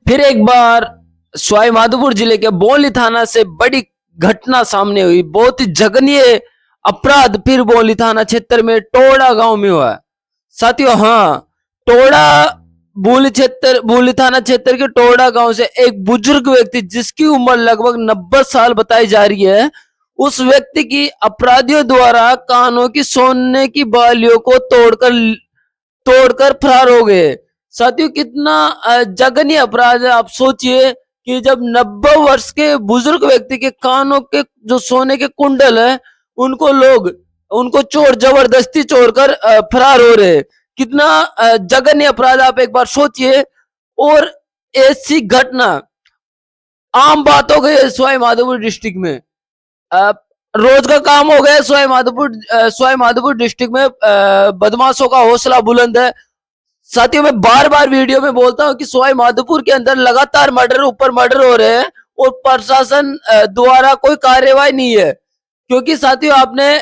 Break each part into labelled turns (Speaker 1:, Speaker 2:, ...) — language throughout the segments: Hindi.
Speaker 1: फिर एक बार सवाई माधोपुर जिले के बोली थाना से बड़ी घटना सामने हुई। बहुत ही जघन्य अपराध फिर बोली थाना क्षेत्र में टोड़ा गांव में हुआ। साथियों, हाँ, टोड़ा बोली थाना क्षेत्र के टोड़ा गांव से एक बुजुर्ग व्यक्ति जिसकी उम्र लगभग 90 साल बताई जा रही है, उस व्यक्ति की अपराधियों द्वारा कानों की सोने की बालियों को तोड़कर फरार हो गए। साथियों, कितना जघन्य अपराध है। आप सोचिए कि जब 90 वर्ष के बुजुर्ग व्यक्ति के कानों के जो सोने के कुंडल है उनको चोर जबरदस्ती चोर कर फरार हो रहे। कितना जघन्य अपराध, आप एक बार सोचिए। और ऐसी घटना आम बात हो गई है सवाई माधोपुर डिस्ट्रिक्ट में। रोज का काम हो गया। सवाई माधोपुर डिस्ट्रिक्ट में बदमाशों का हौसला बुलंद है। साथियों, मैं बार बार वीडियो में बोलता हूं कि सवाई माधोपुर के अंदर लगातार मर्डर ऊपर मर्डर हो रहे हैं और प्रशासन द्वारा कोई कार्यवाही नहीं है। क्योंकि साथियों, आपने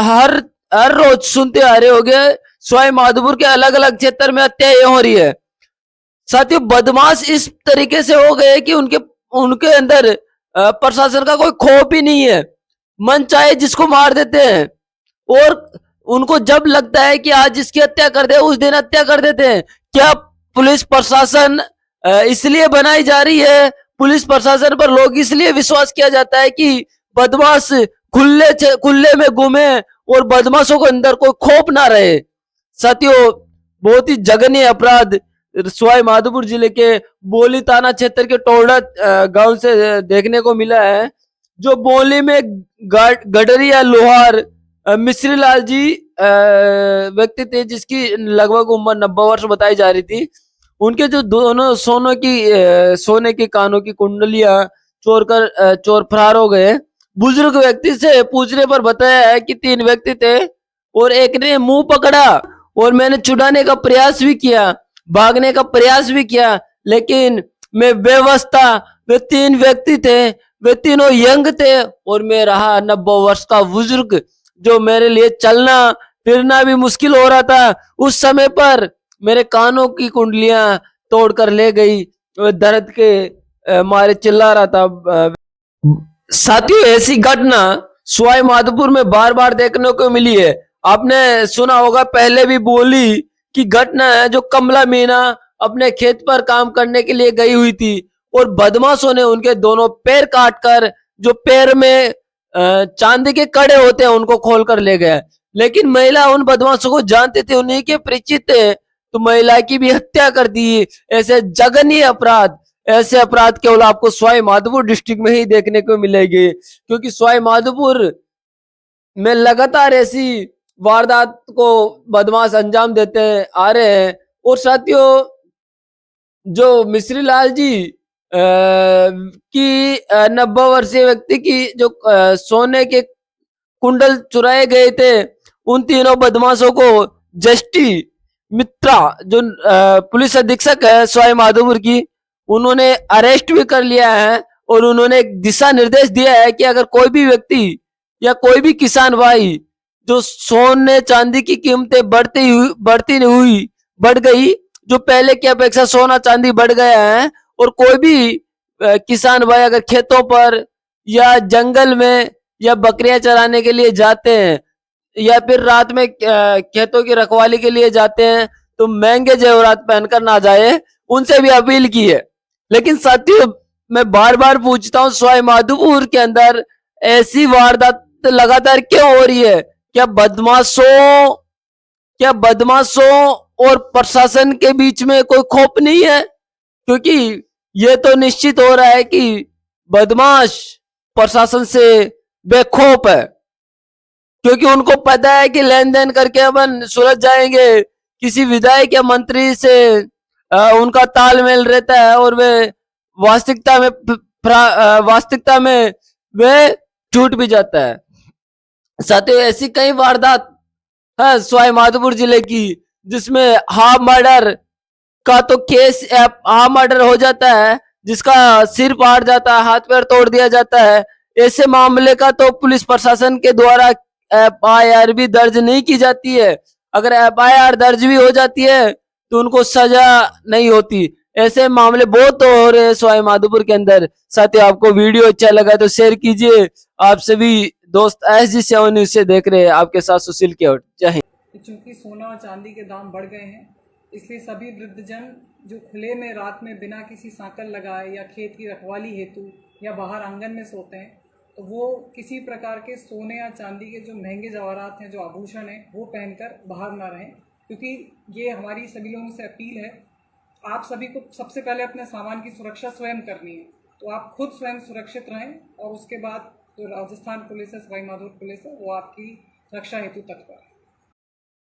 Speaker 1: हर रोज सुनते आ रहे होंगे सवाई माधोपुर के अलग अलग क्षेत्र में हत्याएं हो रही है। साथियों, बदमाश इस तरीके से हो गए कि उनके अंदर प्रशासन का कोई खौफ ही नहीं है। मन चाहे जिसको मार देते हैं और उनको जब लगता है कि आज इसकी हत्या कर दे, उस दिन हत्या कर देते हैं। क्या पुलिस प्रशासन इसलिए बनाई जा रही है? पुलिस प्रशासन पर लोग इसलिए विश्वास किया जाता है कि बदमाश खुले में घूमे और बदमाशों के अंदर कोई खौफ ना रहे। साथियों, बहुत ही जघन्य अपराध सवाई माधोपुर जिले के बोली थाना क्षेत्र के टोड़ा गांव से देखने को मिला है। जो बोली में गडरिया लोहार मिश्री लाल जी व्यक्ति थे, जिसकी लगभग उम्र 90 वर्ष बताई जा रही थी। उनके जो दोनों सोने की कानों की कुंडलियां चोर फरार हो गए। बुजुर्ग व्यक्ति से पूछने पर बताया है कि 3 व्यक्ति थे और एक ने मुंह पकड़ा और मैंने छुड़ाने का प्रयास भी किया, भागने का प्रयास भी किया, लेकिन मैं बेबस था। वे 3 व्यक्ति थे, वे तीनों यंग थे और मैं रहा 90 वर्ष का बुजुर्ग, जो मेरे लिए चलना फिरना भी मुश्किल हो रहा था। उस समय पर मेरे कानों की कुंडलियां तोड़कर ले गई। दर्द के मारे चिल्ला रहा था। साथियों, ऐसी घटना सवाई माधोपुर में बार बार देखने को मिली है। आपने सुना होगा, पहले भी बोली कि घटना है जो कमला मीना अपने खेत पर काम करने के लिए गई हुई थी और बदमाशों ने उनके दोनों पैर काटकर, जो पैर में चांदी के कड़े होते हैं, उनको खोलकर ले गया। लेकिन महिला उन बदमाशों को जानते थे, उन्हीं के परिचित थे, तो महिला की भी हत्या कर दी। ऐसे अपराध केवल आपको सवाई माधोपुर डिस्ट्रिक्ट में ही देखने को मिलेगी, क्योंकि सवाई माधोपुर में लगातार ऐसी वारदात को बदमाश अंजाम देते आ रहे हैं। और साथियों, जो मिश्री लाल जी की 90 वर्षीय व्यक्ति की जो सोने के कुंडल चुराए गए थे, उन तीनों बदमाशों को जस्टी मित्रा, जो पुलिस अधीक्षक है सवाई माधोपुर की, उन्होंने अरेस्ट भी कर लिया है और उन्होंने एक दिशा निर्देश दिया है कि अगर कोई भी व्यक्ति या कोई भी किसान भाई जो सोने चांदी की कीमतें बढ़ गई, जो पहले की अपेक्षा सोना चांदी बढ़ गया है, और कोई भी किसान भाई अगर खेतों पर या जंगल में या बकरियां चराने के लिए जाते हैं या फिर रात में खेतों की रखवाली के लिए जाते हैं, तो महंगे जेवरात पहनकर ना जाए, उनसे भी अपील की है। लेकिन साथियों, मैं बार बार पूछता हूँ, सवाई माधोपुर के अंदर ऐसी वारदात लगातार क्यों हो रही है? क्या बदमाशों और प्रशासन के बीच में कोई खौफ नहीं है? क्योंकि ये तो निश्चित हो रहा है कि बदमाश प्रशासन से बेखौफ है, क्योंकि उनको पता है कि लेन देन करके अपन सुलझ जाएंगे। किसी विधायक या मंत्री से उनका तालमेल रहता है और वे वास्तविकता में वे टूट भी जाता है। साथियों, ऐसी कई वारदात है सवाई माधोपुर जिले की, जिसमें हाफ मर्डर का तो केस हाफ मर्डर हो जाता है, जिसका सिर फाड़ जाता है, हाथ पैर तोड़ दिया जाता है। ऐसे मामले का तो पुलिस प्रशासन के द्वारा FIR भी दर्ज नहीं की जाती है। अगर FIR दर्ज भी हो जाती है तो उनको सजा नहीं होती। ऐसे मामले बहुत हो रहे हैं सवाई माधोपुर के अंदर। साथियों आपको वीडियो अच्छा लगा तो शेयर कीजिए। आप सभी दोस्त SG7 न्यूज से देख रहे हैं, आपके साथ सुशील केवट। जय हिंद।
Speaker 2: चूंकि सोना और चांदी के दाम बढ़ गए हैं, इसलिए सभी वृद्धजन जो खुले में रात में बिना किसी सांकल लगाए या खेत की रखवाली हेतु या बाहर आंगन में सोते हैं, तो वो किसी प्रकार के सोने या चांदी के जो महंगे जवाहरात हैं, जो आभूषण हैं, वो पहनकर बाहर ना रहें, क्योंकि ये हमारी सभी लोगों से अपील है। आप सभी को सबसे पहले अपने सामान की सुरक्षा स्वयं करनी है, तो आप खुद स्वयं सुरक्षित रहें और उसके बाद जो राजस्थान पुलिस है, सवाई माधोपुर पुलिस है, वो आपकी रक्षा हेतु तत्पर है।